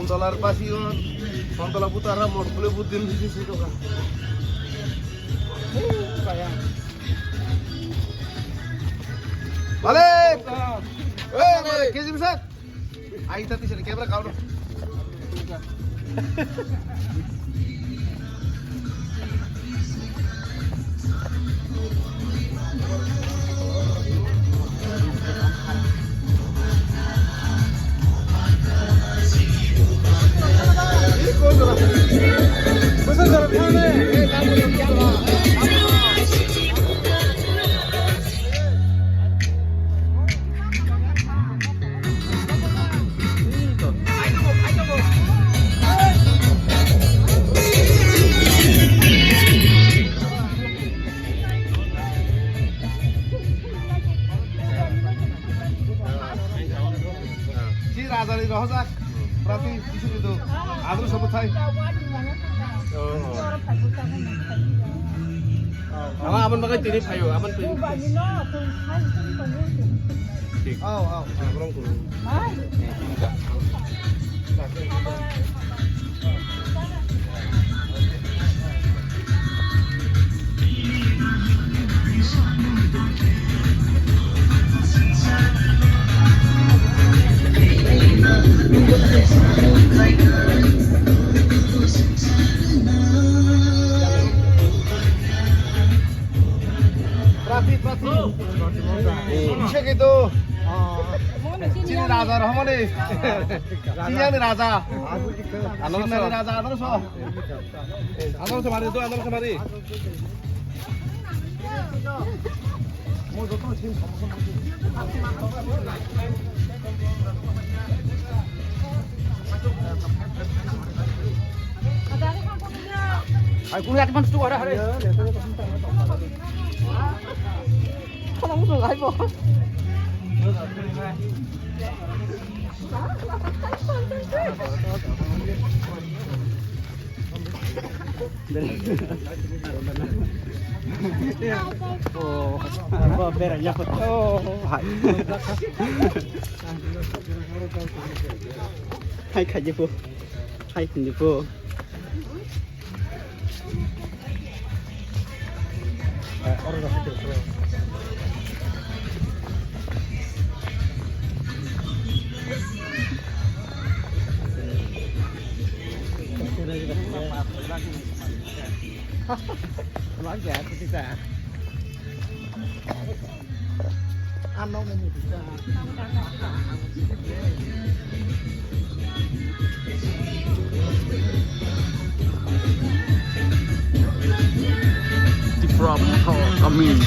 $1 passion, $1 putaran, mau boleh buatin di situ kan? Sayang. Balik. Kizim set. Ayo tadi sini kamera kau dong. Berarti di situ tuh, terus sebut saya. Aman pakai tirip ayo, aman tuh. Kurang kurang. Cek itu. Sini raja Rahmani. Sini raja. Sini raja terus so. Terus mari itu, terus mari. Mau jatuh sini sama-sama. Aku lihat teman itu ada hari. Không có người vô. Oh, better ya. Oh, hai khai vô. Hai khai vô. Nói dạ thì chúng ta ăn nó mình thì ta from coming